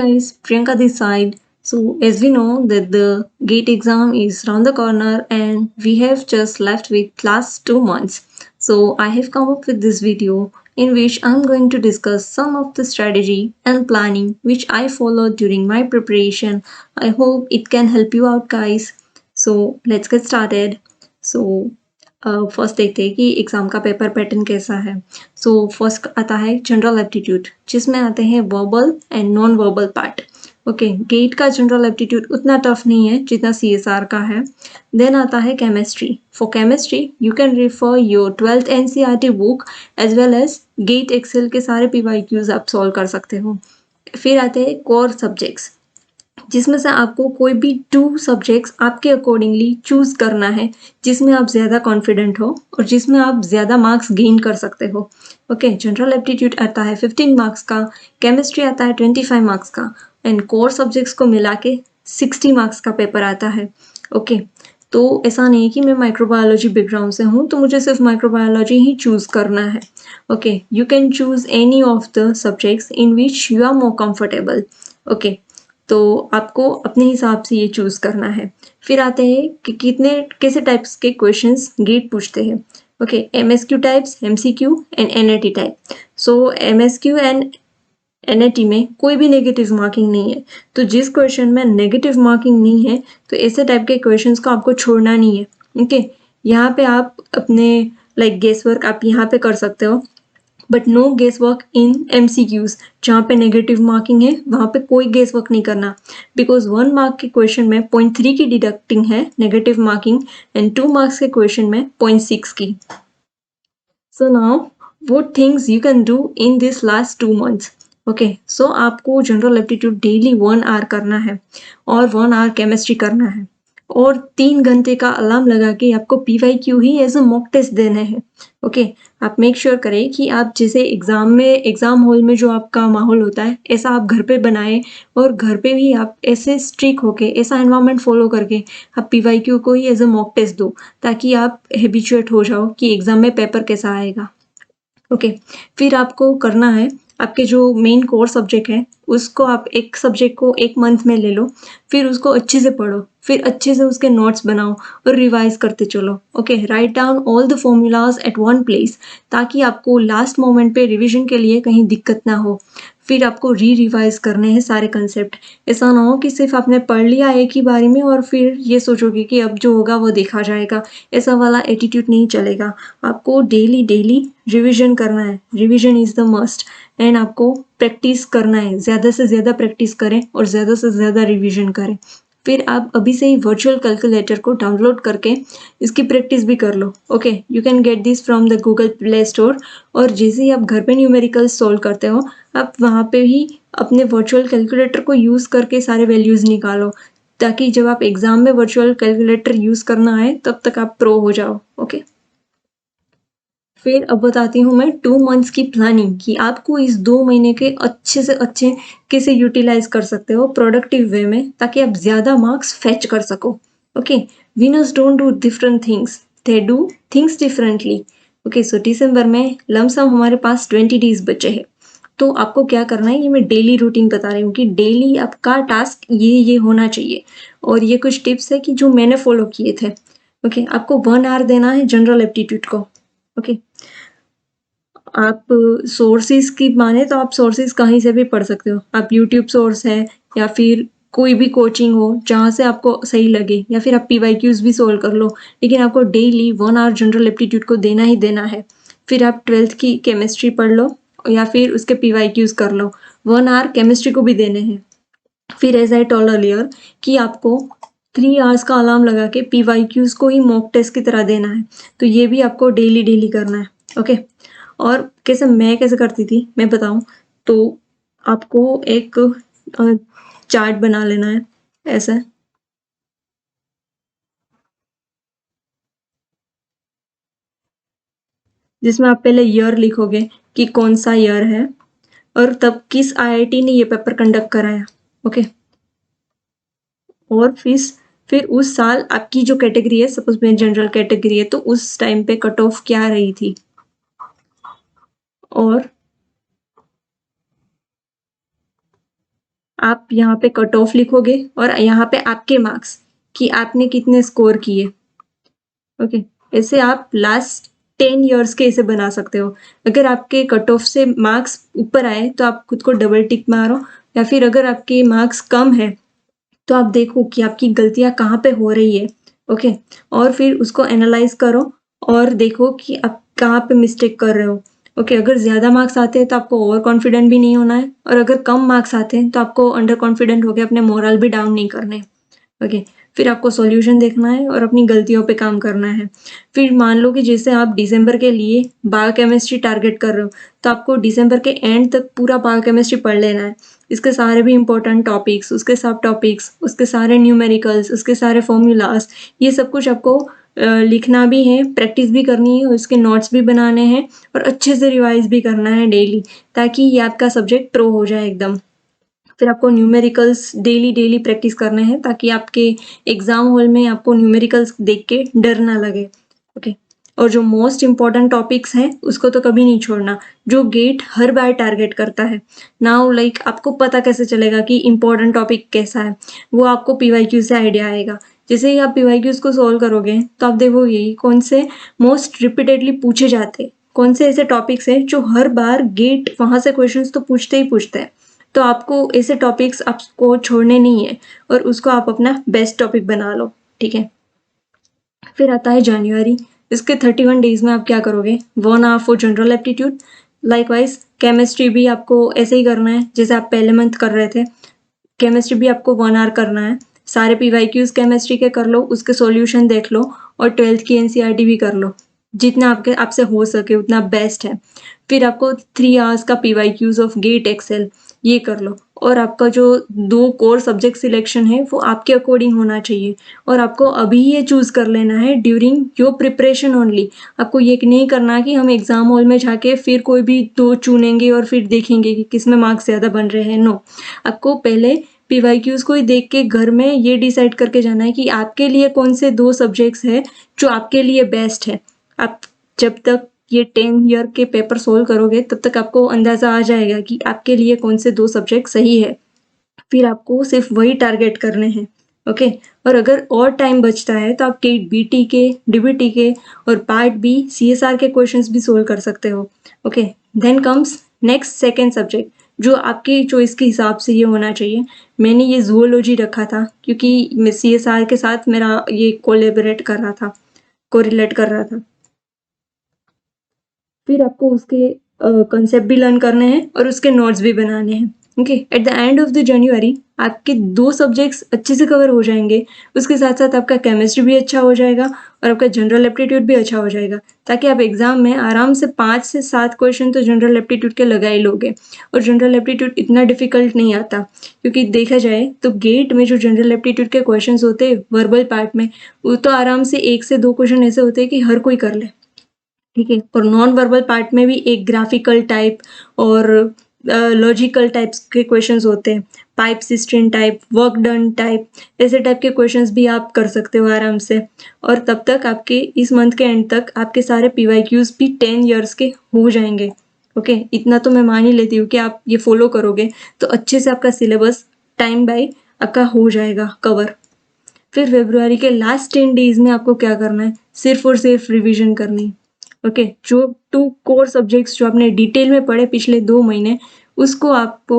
Guys, Priyanka this side. So as we know that the GATE exam is round the corner and we have just left with last 2 months. So I have come up with this video in which I'm going to discuss some of the strategy and planning which I followed during my preparation. I hope it can help you out guys. So let's get started. So first देखते हैं कि exam का paper pattern कैसा है। So first आता है general aptitude जिसमें आते हैं verbal and non verbal part. Okay, GATE का जनरल एप्टीट्यूड उतना टफ नहीं है जितना CSR का है। देन आता है chemistry. For chemistry you can refer your 12th NCERT book as well as GATE excel के सारे PYQs आप सॉल्व कर सकते हो। फिर आते हैं कोर सब्जेक्ट्स जिसमें से आपको कोई भी 2 सब्जेक्ट्स आपके अकॉर्डिंगली चूज करना है जिसमें आप ज़्यादा कॉन्फिडेंट हो और जिसमें आप ज़्यादा मार्क्स गेन कर सकते हो। ओके, जनरल एप्टीट्यूड आता है 15 मार्क्स का, केमिस्ट्री आता है 25 मार्क्स का एंड कोर सब्जेक्ट्स को मिला के 60 मार्क्स का पेपर आता है। ओके, तो ऐसा नहीं है कि मैं माइक्रोबायोलॉजी बैकग्राउंड से हूँ तो मुझे सिर्फ माइक्रोबायोलॉजी ही चूज करना है। Okay, you can choose any of the subjects in which you are more comfortable. Okay, तो आपको अपने हिसाब से ये चूज करना है। फिर आते हैं कि कितने कैसे टाइप्स के क्वेश्चंस गेट पूछते हैं। Okay, MSQ types, MCQ and NAT type. So MSQ and NAT में कोई भी नेगेटिव मार्किंग नहीं है, तो जिस क्वेश्चन में नेगेटिव मार्किंग नहीं है तो ऐसे टाइप के क्वेश्चंस को आपको छोड़ना नहीं है। ओके, यहाँ पे आप अपने गेस वर्क आप यहाँ पे कर सकते हो but no guesswork in MCQs। जहाँ पे नेगेटिव मार्किंग है वहाँ पे कोई गेस वर्क नहीं करना बिकॉज 1 मार्क के क्वेश्चन में 0.3 की डिडक्टिंग है नेगेटिव मार्किंग एंड 2 मार्क्स के क्वेश्चन में 0.6 की। So now what things you can do in this last 2 months। Okay, so आपको जनरल एप्टीट्यूड डेली 1 आवर करना है और 1 आवर केमिस्ट्री करना है और 3 घंटे का अलार्म लगा के आपको PYQ ही एज अ मॉक टेस्ट देने हैं। ओके, आप मेक श्योर करें कि आप जैसे एग्जाम हॉल में जो आपका माहौल होता है ऐसा आप घर पे बनाएं और घर पे भी आप ऐसे स्ट्रिक होके ऐसा एनवायरनमेंट फॉलो करके आप PYQ को ही एज अ मॉक टेस्ट दो ताकि आप हैबिचुएट हो जाओ कि एग्जाम में पेपर कैसा आएगा। ओके, फिर आपको करना है आपके जो मेन कोर सब्जेक्ट है उसको आप एक सब्जेक्ट को 1 मंथ में ले लो, फिर उसको अच्छे से पढ़ो, फिर अच्छे से उसके नोट्स बनाओ और रिवाइज करते चलो। Okay, write down all the formulas at one place ताकि आपको लास्ट मोमेंट पे रिवीजन के लिए कहीं दिक्कत ना हो। फिर आपको रिवाइज करने हैं सारे कंसेप्ट। ऐसा ना हो कि सिर्फ आपने पढ़ लिया एक ही बारी में और फिर ये सोचोगे कि अब जो होगा वो देखा जाएगा। ऐसा वाला एटीट्यूड नहीं चलेगा। आपको डेली डेली रिवीजन करना है, revision is the must and आपको प्रैक्टिस करना है, ज़्यादा से ज़्यादा प्रैक्टिस करें और ज़्यादा से ज़्यादा रिवीजन करें। फिर आप अभी से ही वर्चुअल कैलकुलेटर को डाउनलोड करके इसकी प्रैक्टिस भी कर लो। Okay, you can get this from the Google Play Store और जैसे ही आप घर पे न्यूमेरिकल्स सॉल्व करते हो आप वहाँ पे ही अपने वर्चुअल कैलकुलेटर को यूज़ करके सारे वैल्यूज़ निकालो ताकि जब आप एग्जाम में वर्चुअल कैलकुलेटर यूज़ करना है तब तक आप प्रो हो जाओ। ओके, फिर अब बताती हूँ मैं 2 मंथ्स की प्लानिंग कि आपको इस 2 महीने के अच्छे से अच्छे कैसे यूटिलाइज कर सकते हो प्रोडक्टिव वे में ताकि आप ज़्यादा मार्क्स फेच कर सको। Okay, winners don't do different things, they do things differently. Okay, so दिसंबर में लमसम हमारे पास 20 डेज बचे हैं, तो आपको क्या करना है ये मैं डेली रूटीन बता रही हूँ कि डेली आपका टास्क ये होना चाहिए और ये कुछ टिप्स है कि जो मैंने फॉलो किए थे। ओके, आपको 1 आवर देना है जनरल एप्टीट्यूड को। ओके, आप सोर्सेज की माने तो आप सोर्सेज कहीं से भी पढ़ सकते हो। आप यूट्यूब सोर्स है या फिर कोई भी कोचिंग हो जहाँ से आपको सही लगे या फिर आप PYQs भी सोल्व कर लो, लेकिन आपको डेली 1 आवर जनरल एप्टीट्यूड को देना ही देना है। फिर आप 12th की केमिस्ट्री पढ़ लो या फिर उसके PYQs कर लो। 1 आवर केमिस्ट्री को भी देने हैं। फिर एज आई टोल्ड अर्लियर कि आपको 3 आवर्स का अलार्म लगा के PYQs को ही मॉक टेस्ट की तरह देना है, तो ये भी आपको डेली डेली करना है। ओके, और कैसे करती थी मैं बताऊं तो आपको एक चार्ट बना लेना है ऐसा, जिसमें आप पहले ईयर लिखोगे कि कौन सा ईयर है और तब किस IIT ने ये पेपर कंडक्ट कराया। ओके, और फिर उस साल आपकी जो कैटेगरी है, सपोज में जनरल कैटेगरी है, तो उस टाइम पे कट ऑफ क्या रही थी और आप यहाँ पे कट ऑफ लिखोगे और यहाँ पे आपके मार्क्स कि आपने कितने स्कोर किए। ओके, ऐसे आप लास्ट 10 ईयर्स के ऐसे बना सकते हो। अगर आपके कट ऑफ से मार्क्स ऊपर आए तो आप खुद को डबल टिक मारो, या फिर अगर आपके मार्क्स कम है तो आप देखो कि आपकी गलतियां कहाँ पे हो रही है। ओके, और फिर उसको एनालाइज करो और देखो कि आप कहाँ पे मिस्टेक कर रहे हो। ओके, अगर ज़्यादा मार्क्स आते हैं तो आपको ओवर कॉन्फिडेंट भी नहीं होना है, और अगर कम मार्क्स आते हैं तो आपको अंडर कॉन्फिडेंट होकर अपने मोरल भी डाउन नहीं करने। ओके, फिर आपको सॉल्यूशन देखना है और अपनी गलतियों पे काम करना है। फिर मान लो कि जैसे आप दिसंबर के लिए बायोकेमिस्ट्री टारगेट कर रहे हो, तो आपको दिसंबर के एंड तक पूरा बायोकेमिस्ट्री पढ़ लेना है। इसके सारे भी इंपॉर्टेंट टॉपिक्स, उसके सब टॉपिक्स, उसके सारे न्यूमेरिकल्स, उसके सारे फॉर्मूलाज, ये सब कुछ आपको लिखना भी है, प्रैक्टिस भी करनी है, उसके नोट्स भी बनाने हैं और अच्छे से रिवाइज भी करना है डेली, ताकि ये आपका सब्जेक्ट प्रो हो जाए एकदम। फिर आपको न्यूमेरिकल्स डेली प्रैक्टिस करने हैं, ताकि आपके एग्जाम हॉल में आपको न्यूमेरिकल्स देख के डर ना लगे। ओके, और जो मोस्ट इम्पॉर्टेंट टॉपिक्स हैं उसको तो कभी नहीं छोड़ना, जो गेट हर बार टारगेट करता है। नाउ लाइक आपको पता कैसे चलेगा कि इम्पोर्टेंट टॉपिक कैसा है? वो आपको पीवाईक्यू से आइडिया आएगा। जैसे ही आप पीवाईक्यूज को सोल्व करोगे तो आप देखोगे कौन से मोस्ट रिपीटेडली पूछे जाते, कौन से ऐसे टॉपिक्स हैं जो हर बार गेट वहां से क्वेश्चंस तो पूछते ही पूछते हैं। तो आपको ऐसे टॉपिक्स आपको छोड़ने नहीं है और उसको आप अपना बेस्ट टॉपिक बना लो। ठीक है, फिर आता है जनवरी। इसके 31 डेज में आप क्या करोगे? 1 hour for general aptitude. Likewise chemistry भी आपको ऐसे ही करना है जैसे आप पहले मंथ कर रहे थे। केमिस्ट्री भी आपको 1 आवर करना है। सारे पीवाईक्यूज केमिस्ट्री के कर लो, उसके सॉल्यूशन देख लो और 12th की एनसीईआरटी भी कर लो। जितना आपसे हो सके उतना बेस्ट है। फिर आपको 3 आवर्स का पीवाईक्यूज ऑफ गेट एक्सेल ये कर लो, और आपका जो 2 कोर सब्जेक्ट सिलेक्शन है वो आपके अकॉर्डिंग होना चाहिए, और आपको अभी ये चूज कर लेना है ड्यूरिंग योर प्रिपरेशन ओनली। आपको ये नहीं करना कि हम एग्जाम हॉल में जाके फिर कोई भी 2 चुनेंगे और फिर देखेंगे कि किसमें मार्क्स ज़्यादा बन रहे हैं। नो, आपको पहले पीवाईक्यूज को ही देख के घर में ये डिसाइड करके जाना है कि आपके लिए कौन से 2 सब्जेक्ट्स है जो आपके लिए बेस्ट है। आप जब तक ये 10 ईयर के पेपर सोल्व करोगे तब तक आपको अंदाजा आ जाएगा कि आपके लिए कौन से 2 सब्जेक्ट सही है। फिर आपको सिर्फ वही टारगेट करने हैं। ओके, और अगर और टाइम बचता है तो आप गेट बीटी के, डीबीटी के और पार्ट बी सीएसआर के क्वेश्चंस भी सोल्व कर सकते हो। Okay, then comes next second subject जो आपकी चॉइस के हिसाब से ये होना चाहिए। मैंने ये जूलॉजी रखा था क्योंकि सीएसआर के साथ मेरा ये कोरिलेट कर रहा था। फिर आपको उसके कंसेप्ट भी लर्न करने हैं और उसके नोट्स भी बनाने हैं। Okay, eight the end of the January आपके 2 सब्जेक्ट्स अच्छे से कवर हो जाएंगे। उसके साथ साथ आपका केमिस्ट्री भी अच्छा हो जाएगा और आपका जनरल एप्टीट्यूड भी अच्छा हो जाएगा, ताकि आप एग्जाम में आराम से 5 से 7 क्वेश्चन तो जनरल एप्टीट्यूड के लगा ही लोगे। और जनरल एप्टीट्यूड इतना डिफिकल्ट नहीं आता, क्योंकि देखा जाए तो गेट में जो जनरल एप्टीट्यूड के क्वेश्चन होते हैं वर्बल पार्ट में, वो तो आराम से 1 से 2 क्वेश्चन ऐसे होते हैं कि हर कोई कर ले। ठीक है, और नॉन वर्बल पार्ट में भी एक ग्राफिकल टाइप और लॉजिकल टाइप्स के क्वेश्चंस होते हैं, pipe system type, work done type, ऐसे टाइप के क्वेश्चंस भी आप कर सकते हो आराम से। और तब तक आपके इस मंथ के एंड तक आपके सारे पीवाईक्यूज भी 10 ईयर्स के हो जाएंगे। ओके, इतना तो मैं मान ही लेती हूँ कि आप ये फॉलो करोगे तो अच्छे से आपका सिलेबस टाइम बाय आपका हो जाएगा कवर। फिर फरवरी के लास्ट 10 डेज में आपको क्या करना है? सिर्फ और सिर्फ रिविजन करनी है। ओके, जो 2 कोर सब्जेक्ट्स जो आपने डिटेल में पढ़े पिछले 2 महीने, उसको आपको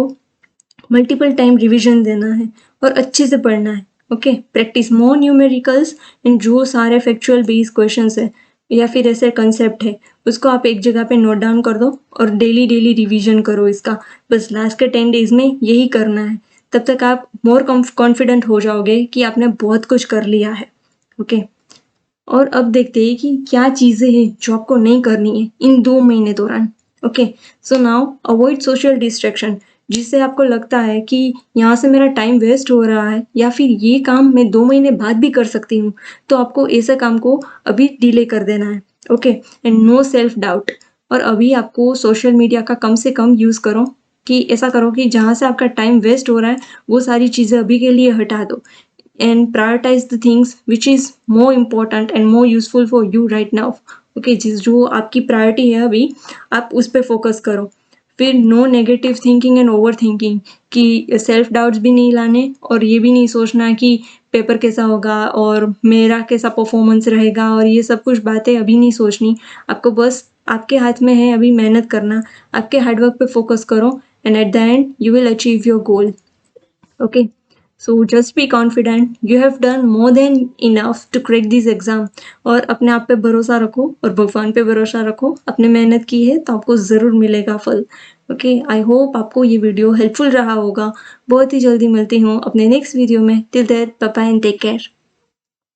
मल्टीपल टाइम रिवीजन देना है और अच्छे से पढ़ना है। Okay, practice more numericals and जो सारे फैक्चुअल बेस्ड क्वेश्चंस है या फिर ऐसे कंसेप्ट है उसको आप एक जगह पे नोट डाउन कर दो और डेली रिवीजन करो इसका। बस लास्ट के 10 डेज में यही करना है, तब तक आप मोर कॉन्फिडेंट हो जाओगे कि आपने बहुत कुछ कर लिया है। ओके, और अब देखते हैं कि क्या चीज़ें हैं जो आपको नहीं करनी है इन 2 महीने दौरान। Okay, so now avoid social distraction. जिससे आपको लगता है कि यहाँ से मेरा टाइम वेस्ट हो रहा है या फिर ये काम मैं 2 महीने बाद भी कर सकती हूँ, तो आपको ऐसे काम को अभी डिले कर देना है। Okay, and no self doubt. और अभी आपको सोशल मीडिया का कम से कम यूज़ करो, कि ऐसा करो कि जहाँ से आपका टाइम वेस्ट हो रहा है वो सारी चीज़ें अभी के लिए हटा दो, and prioritize the things which is more important and more useful for you right now. Okay, जिस जो आपकी प्रायोरिटी है अभी आप उस पर फोकस करो। फिर no negative thinking and overthinking, कि सेल्फ डाउट्स भी नहीं लाने और ये भी नहीं सोचना कि पेपर कैसा होगा और मेरा कैसा परफॉर्मेंस रहेगा, और ये सब कुछ बातें अभी नहीं सोचनी। आपको बस आपके हाथ में है अभी मेहनत करना, आपके हार्डवर्क पे फोकस करो and at the end you will achieve your goal. Okay, so just be confident, you have done more than enough to crack this exam. और अपने आप पे भरोसा रखो और भगवान पे भरोसा रखो, आपने मेहनत की है तो आपको ज़रूर मिलेगा फल। ओके, आई होप आपको ये वीडियो हेल्पफुल रहा होगा। बहुत ही जल्दी मिलती हूँ अपने नेक्स्ट वीडियो में। Till that, bye bye and take care.